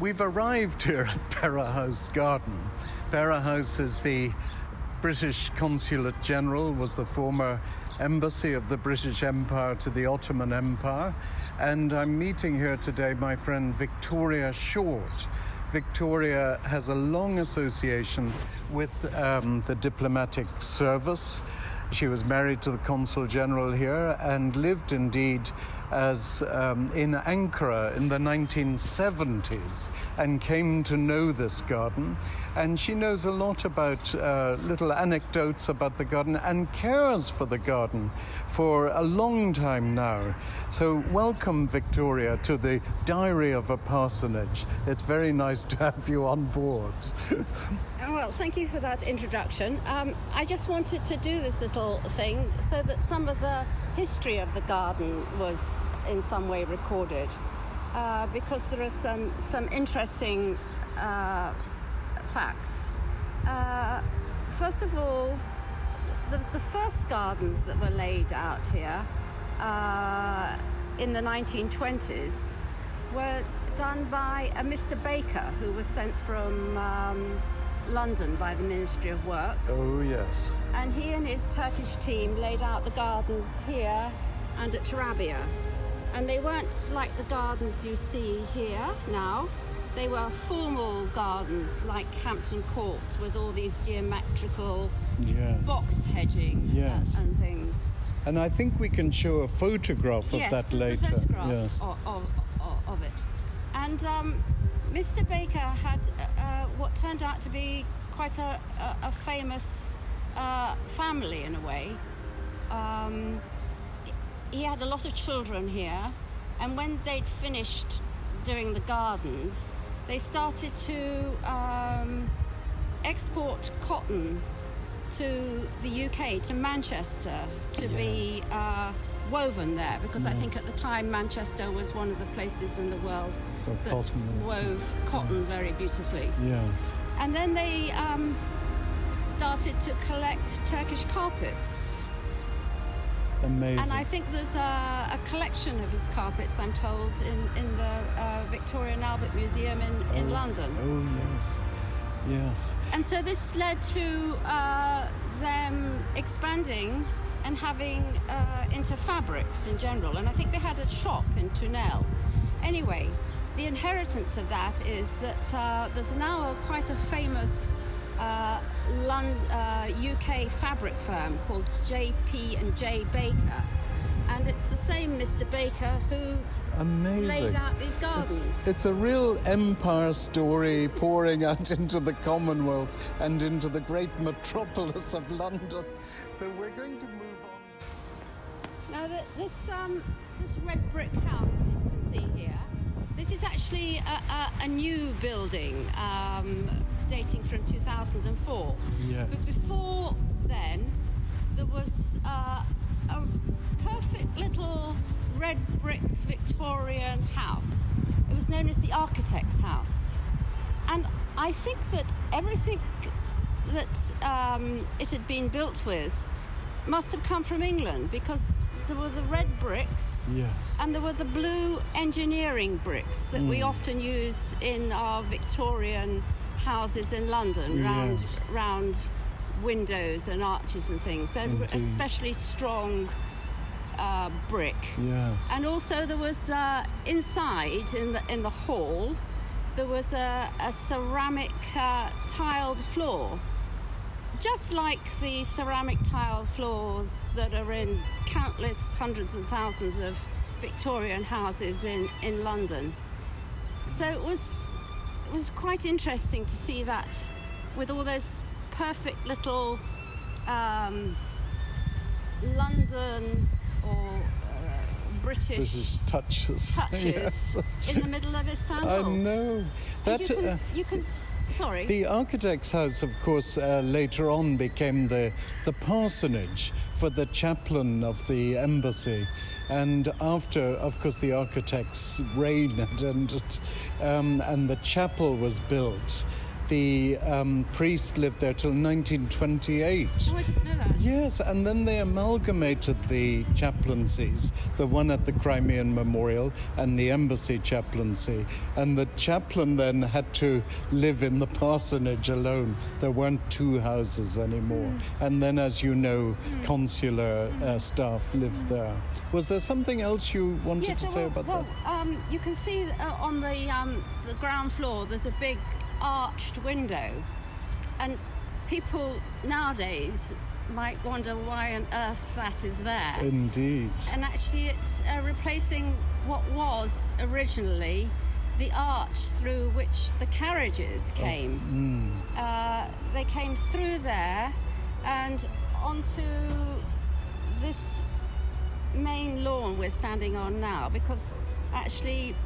We've arrived here at Pera House Garden. Pera House is the British Consulate-General, was the former embassy of the British Empire to the Ottoman Empire. And I'm meeting here today my friend Victoria Short. Victoria has a long association with the diplomatic service. She was married to the Consul-General here and lived indeed as in Ankara in the 1970s and came to know this garden. And she knows a lot about little anecdotes about the garden and cares for the garden for a long time now. So welcome, Victoria, to the Diary of a Parsonage. It's very nice to have you on board. Well, thank you for that introduction. I just wanted to do this little thing so that some of the history of the garden was in some way recorded, because there are some interesting facts. First of all, the first gardens that were laid out here in the 1920s were done by a Mr. Baker, who was sent from London by the Ministry of Works. Oh, yes. And he and his Turkish team laid out the gardens here and at Tarabia. And they weren't like the gardens you see here now. They were formal gardens like Hampton Court with all these geometrical box hedging and things. And I think we can show a photograph of that later. Yes, a photograph of it. And Mr. Baker had what turned out to be quite a famous family in a way. He had a lot of children here, and when they'd finished doing the gardens, they started to export cotton to the UK, to Manchester, to be woven there, because I think at the time Manchester was one of the places in the world that wove cotton very beautifully. Yes. And then they started to collect Turkish carpets. Amazing. And I think there's a collection of his carpets, I'm told, in the Victoria and Albert Museum in London. Oh, yes. Yes. And so this led to them expanding and having into fabrics in general. And I think they had a shop in Tunel. Anyway, the inheritance of that is that there's now quite a famous UK fabric firm called J.P.&J. Baker. And it's the same Mr. Baker who laid out these gardens. It's a real empire story pouring out into the Commonwealth and into the great metropolis of London. So we're going to move on. Now, this red brick house that you can see here, this is actually a new building dating from 2004. Yes. But before then, there was a perfect little red brick Victorian house. It was known as the Architect's House. And I think that everything that it had been built with must have come from England, because there were the red bricks and there were the blue engineering bricks that we often use in our Victorian houses in London, round windows and arches and things. They're especially strong brick. Yes. And also there was inside in the hall there was a ceramic tiled floor, just like the ceramic tile floors that are in countless hundreds and thousands of Victorian houses in London. So it was quite interesting to see that with all those perfect little London or British touches yes. in the middle of Istanbul. I know. That you can sorry. The Architect's House, of course, later on became the parsonage for the chaplain of the embassy. And after, of course, the architect's reign had ended, and the chapel was built, the priest lived there till 1928. Oh, I didn't know that. Yes, and then they amalgamated the chaplaincies, the one at the Crimean Memorial and the embassy chaplaincy. And the chaplain then had to live in the parsonage alone. There weren't two houses anymore. And then, as you know, consular staff lived there. Was there something else you wanted to say about that? You can see on the ground floor there's a big arched window, and people nowadays might wonder why on earth that is there. Indeed. And actually it's replacing what was originally the arch through which the carriages came. They came through there and onto this main lawn we're standing on now, because actually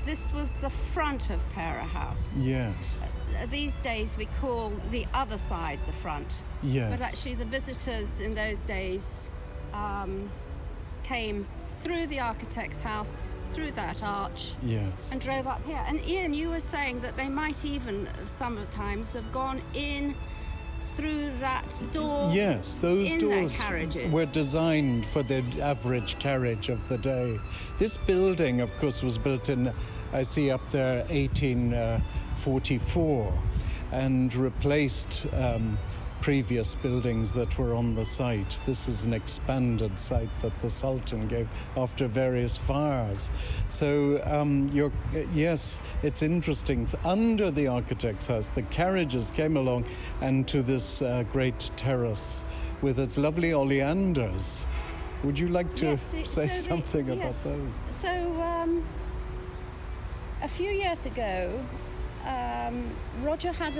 this was the front of Pera House. Yes. These days we call the other side the front. Yes. But actually the visitors in those days came through the architect's house, through that arch, Yes. and drove up here. And Ian, you were saying that they might even sometimes have gone in through that door. Yes, those in doors their carriages. were designed for the average carriage of the day. This building, of course, was built in, I see up there, 1844, and replaced previous buildings that were on the site. This is an expanded site that the Sultan gave after various fires. So, yes, it's interesting. Under the architect's house, the carriages came along and to this great terrace with its lovely oleanders. Would you like to say something about those? So, a few years ago, Roger had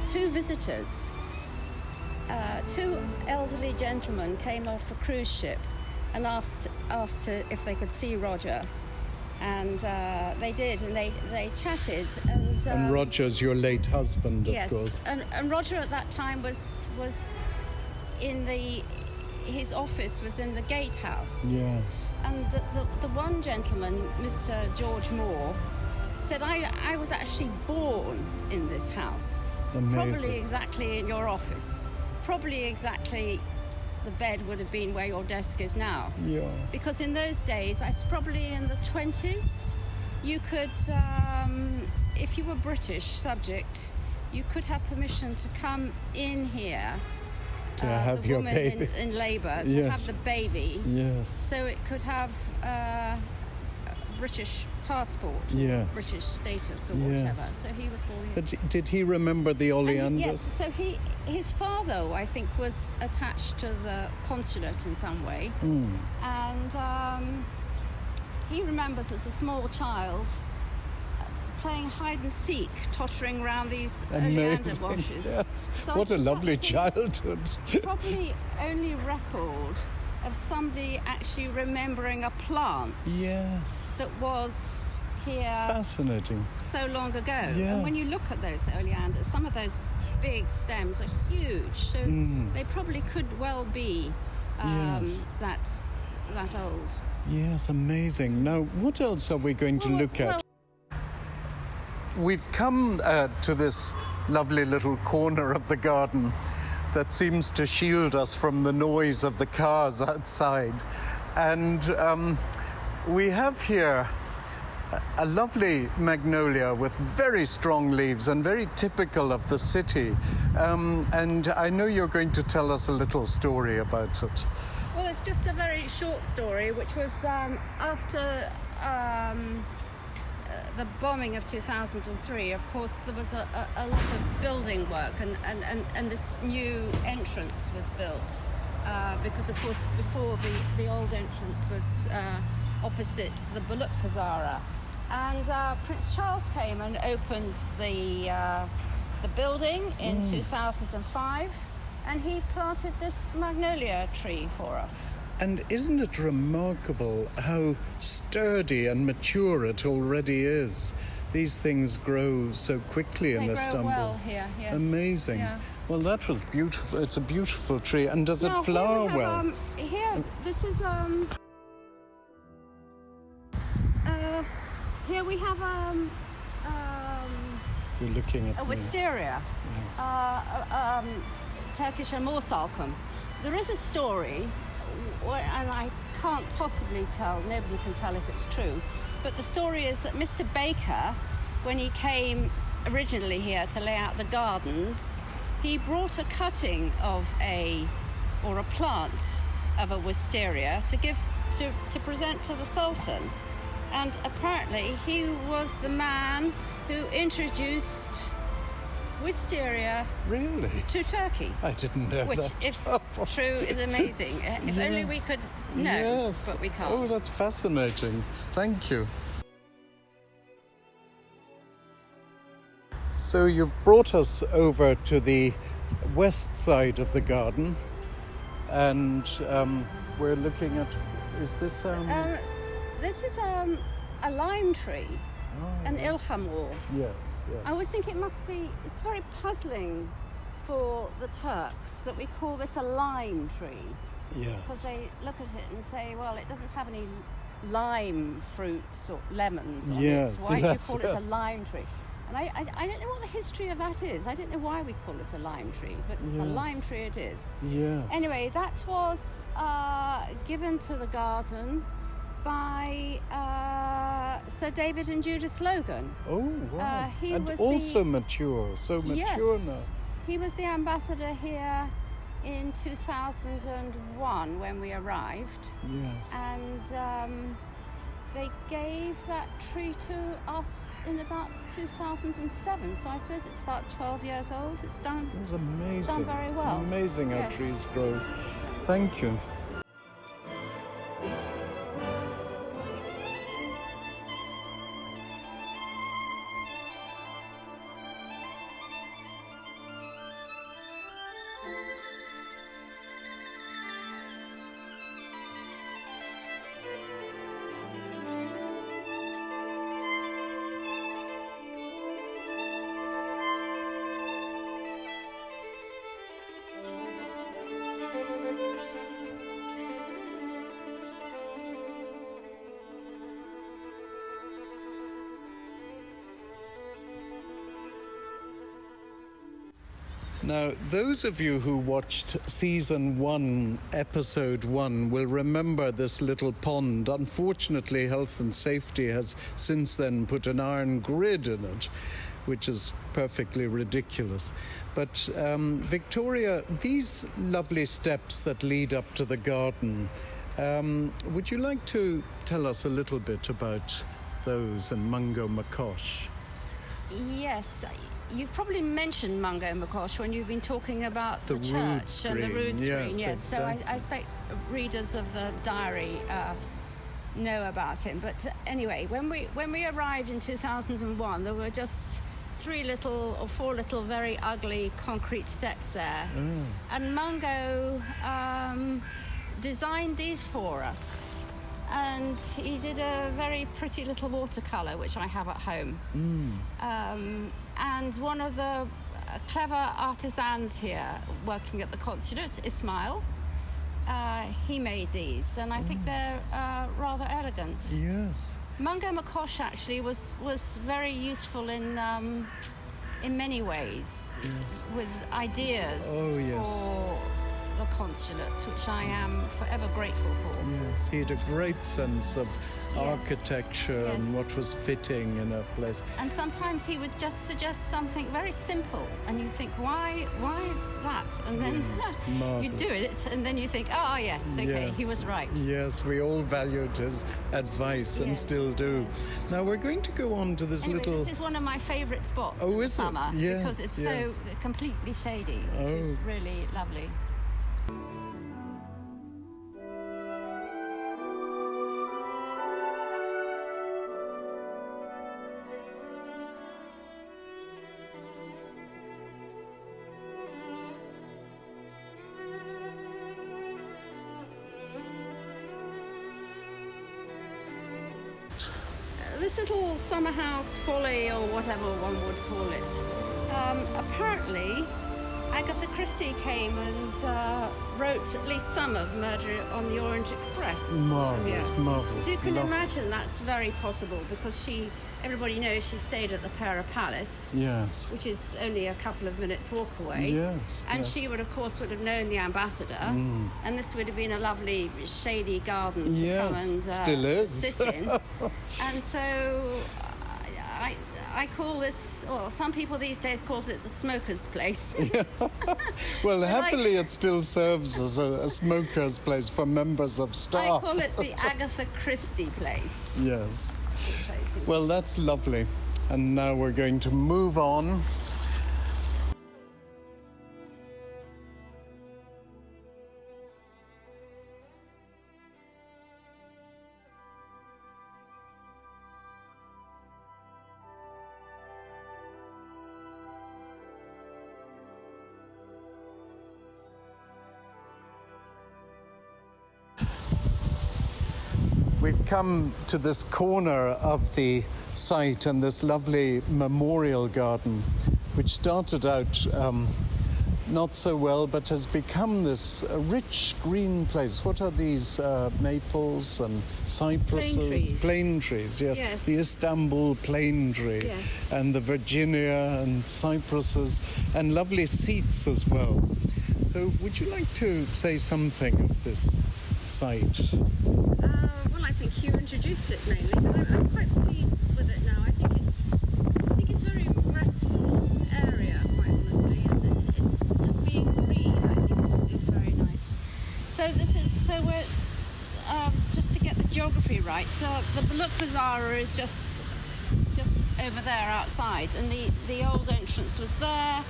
two visitors. Two elderly gentlemen came off a cruise ship and asked if they could see Roger, and they did, and they chatted. And Roger's your late husband, of course. Yes, and Roger at that time was in his office was in the gatehouse. Yes. And the one gentleman, Mr. George Moore, said, I was actually born in this house. Amazing. Probably exactly in your office. Probably exactly the bed would have been where your desk is now. Yeah. Because in those days, probably in the 20s, you could, if you were British subject, you could have permission to come in here. To have your baby. In labour, to have the baby. Yes. So it could have a British passport, or British status, or whatever. So he was born here. But did he remember the oleanders? Yes. So his father, I think, was attached to the consulate in some way, and he remembers as a small child playing hide and seek, tottering around these oleander bushes. Yes. So what a lovely childhood. Probably only record of somebody actually remembering a plant that was here fascinating so long ago. Yes. And when you look at those oleanders, some of those big stems are huge, so they probably could well be that old. Yes, amazing. Now, what else are we going to look at? We've come to this lovely little corner of the garden that seems to shield us from the noise of the cars outside. And we have here a lovely magnolia with very strong leaves and very typical of the city. And I know you're going to tell us a little story about it. Well, it's just a very short story, which was after the bombing of 2003. Of course, there was a lot of building work, and this new entrance was built because, of course, before the old entrance was opposite the Bullock Pazara, and Prince Charles came and opened the building in 2005, and he planted this magnolia tree for us. And isn't it remarkable how sturdy and mature it already is? These things grow so quickly in Istanbul. They grow well here, yes. Amazing. Yeah. Well, that was beautiful. It's a beautiful tree. And does it flower well? Here, this is here we have You're looking at A me. wisteria. Yes. Turkish and morsalcum. There is a story, and I can't possibly tell, nobody can tell if it's true, but the story is that Mr. Baker, when he came originally here to lay out the gardens, he brought a cutting of a plant of a wisteria to present to the Sultan. And apparently he was the man who introduced wisteria Really? to Turkey. I didn't know Which, that. if true, is amazing. If only we could know, Yes. but we can't. Oh, that's fascinating. Thank you. So you've brought us over to the west side of the garden, and we're looking at. Is this? This is a lime tree, an ilhamur. Yes. Yes. I always think it must be. It's very puzzling for the Turks that we call this a lime tree, because Yes. they look at it and say, well, it doesn't have any lime fruits or lemons on Yes, it. Why do you yes, call it a yes. lime tree? And I don't know what the history of that is. I don't know why we call it a lime tree, but it's a Yes. lime tree it is. Yes. Anyway, that was given to the garden by Sir David and Judith Logan. Oh wow! he and was also mature, so mature Yes. now. He was the ambassador here in 2001 when we arrived. Yes. And they gave that tree to us in about 2007, so I suppose it's about 12 years old. It's done. It was amazing. It's done very well. Amazing how Yes. trees grow. Thank you. Now, those of you who watched season 1, episode 1, will remember this little pond. Unfortunately, Health and Safety has since then put an iron grid in it, which is perfectly ridiculous. But Victoria, these lovely steps that lead up to the garden, would you like to tell us a little bit about those and Mungo Makosh? Yes, you've probably mentioned Mungo Makosh when you've been talking about the rood church and the screen. rood screen. Yes, So exactly. I expect readers of the diary know about him. But anyway, when we arrived in 2001, there were just 4 little very ugly concrete steps there, and Mungo designed these for us. And he did a very pretty little watercolour, which I have at home. And one of the clever artisans here working at the consulate, Ismail, he made these, and I think they're rather elegant. Yes. Mungo Makosh actually was very useful in many ways, Yes. with ideas Oh, yes. for the consulate, which I am forever grateful for. Yes, he had a great sense of Yes. architecture and Yes. what was fitting in a place. And sometimes he would just suggest something very simple, and you think, why that? And then Yes, you do marvellous. it, and then you think, oh yes, okay, Yes. he was right. Yes, we all valued his advice and Yes, still do. yes. Now we're going to go on to this Anyway, little... this is one of my favourite spots Oh, in the is it? summer Yes, because it's yes. so completely shady, which is Oh. really lovely. This little summer house folly, or whatever one would call it, apparently Agatha Christie came and wrote at least some of Murder on the Orient Express. Marvellous, Yeah. marvellous. So you can lovely. imagine that's very possible, because she everybody knows she stayed at the Pera Palace, Yes. which is only a couple of minutes walk away. Yes. And yes. she would have known the ambassador, and this would have been a lovely shady garden to come and still is. sit in. And so I call this, well, some people these days call it the smoker's place. Well, happily it still serves as a smoker's place for members of staff. I call it the Agatha Christie place. Yes. Well, that's lovely. And now we're going to move on. We've come to this corner of the site and this lovely memorial garden, which started out not so well, but has become this rich green place. What are these maples and cypresses? Plane trees, yes. Yes. The Istanbul plane tree. Yes. And the Virginia and cypresses and lovely seats as well. So would you like to say something of this site? Well, I think you introduced it mainly, but I'm quite pleased with it now. I think it's a very restful area, quite honestly, and it just being green, I think is very nice. So we're just to get the geography right. So the Baluk Bazaar is just over there outside, and the old entrance was there,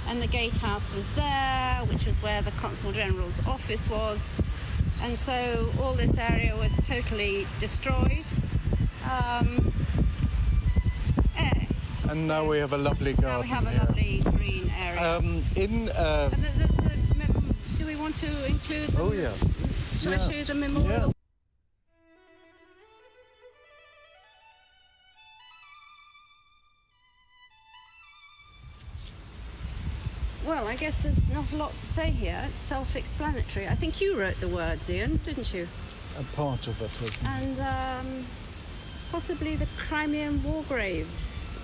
and the gatehouse was there, which was where the Consul-General's office was. And so all this area was totally destroyed. And now we have a lovely garden. Now we have a here. lovely green area. And there's do we want to include them? Oh, yes. Shall I show you the memorial? Yes. Well, I guess there's not a lot to say here. It's self-explanatory. I think you wrote the words, Ian, didn't you? A part of it. And possibly the Crimean War graves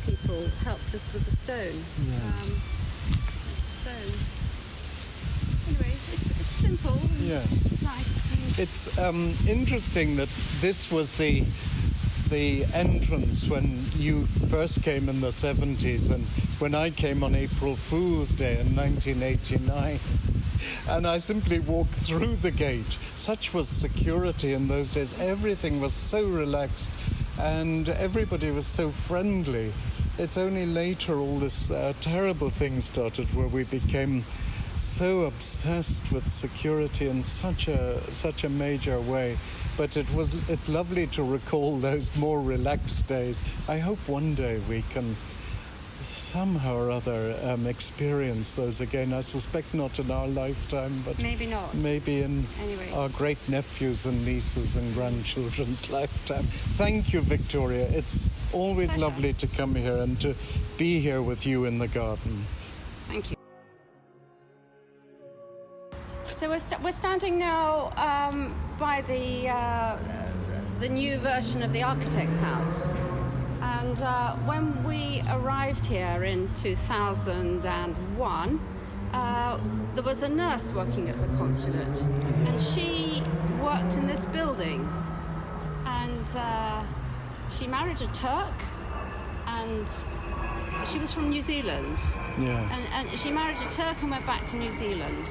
people helped us with the stone. Yes. Stone. Anyway, it's simple. And Yes. nice. It's interesting that this was the entrance when you first came in the 70s and when I came on April Fool's Day in 1989. And I simply walked through the gate. Such was security in those days. Everything was so relaxed and everybody was so friendly. It's only later all this terrible thing started where we became so obsessed with security in such a major way. But it's lovely to recall those more relaxed days. I hope one day we can somehow or other experience those again. I suspect not in our lifetime, but maybe not. Maybe in our great nephews and nieces and grandchildren's lifetime. Thank you, Victoria. It's always Pleasure. lovely to come here and to be here with you in the garden. Thank you. So we're standing now by the new version of the architect's house. And when we arrived here in 2001, there was a nurse working at the consulate, and she worked in this building. And she married a Turk, and she was from New Zealand. Yes. And she married a Turk and went back to New Zealand.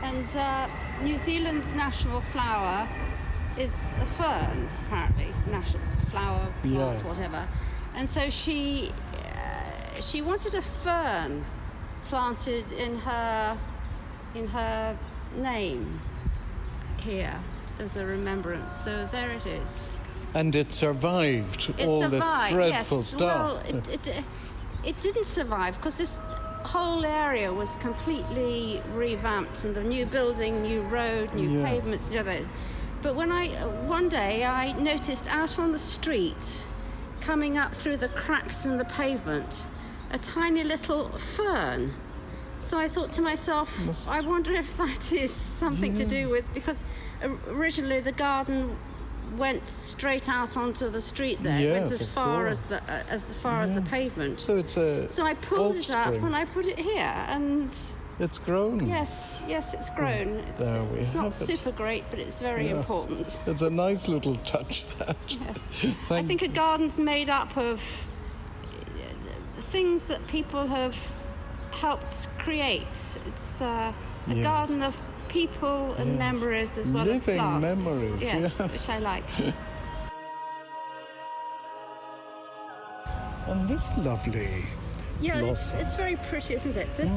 And New Zealand's national flower is a fern, apparently, national flower, plant, Yes. whatever. And so she wanted a fern planted in her name here as a remembrance. So there it is. And it survived It all survived, this dreadful yes. stuff. Well, it didn't survive because this whole area was completely revamped, and the new building, new road, new Yes. pavements, But one day I noticed out on the street, coming up through the cracks in the pavement, a tiny little fern. So I thought to myself, I wonder if that is something to do with, because originally the garden went straight out onto the street there. It went Yes, as of far course. as far as the pavement. So it's a So I pulled it up offspring. and I put it here, and It's grown. yes, it's grown. There we it's not have it. super great, but it's very Yes. important. It's a nice little touch, that. Yes. I Thank think a garden's made up of things that people have helped create. It's a Yes. garden of people and Yes. memories as well Living as plants. memories, yes. Which I like. And this lovely Yeah, blossom. it's very pretty, isn't it? This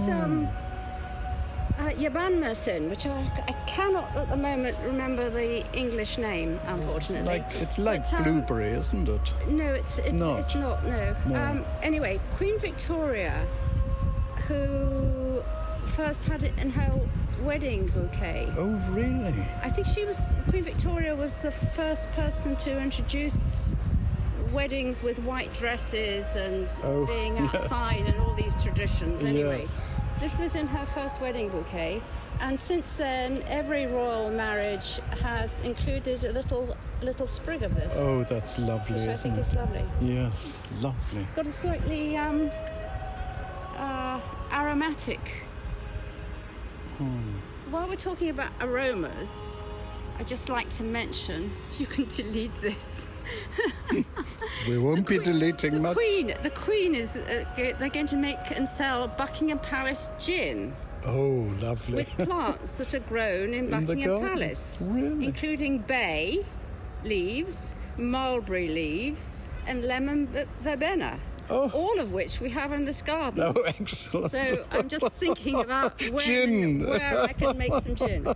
Yaban Mersin, which I cannot at the moment remember the English name, unfortunately. It's like But, blueberry, isn't it? No, it's Not. It's not. No. No. Anyway, Queen Victoria, who first had it in her wedding bouquet. Oh, really? I think Queen Victoria was the first person to introduce weddings with white dresses and Oh, being yes. outside and all these traditions. Anyway, Yes. this was in her first wedding bouquet, and since then every royal marriage has included a little sprig of this, Oh, that's lovely, which I isn't think it? is lovely. Yes, lovely. It's got a slightly aromatic. While we're talking about aromas, I'd just like to mention, you can delete this. We won't be deleting much. The Queen is, they're going to make and sell Buckingham Palace gin Oh, lovely. with plants that are grown in the Buckingham garden? Palace, Really? including bay leaves, mulberry leaves, and lemon verbena. Oh. All of which we have in this garden. Oh, excellent. So I'm just thinking about Gin. where I can make some gin.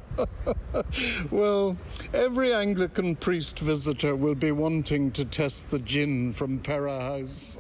Well, every Anglican priest visitor will be wanting to test the gin from Pera House.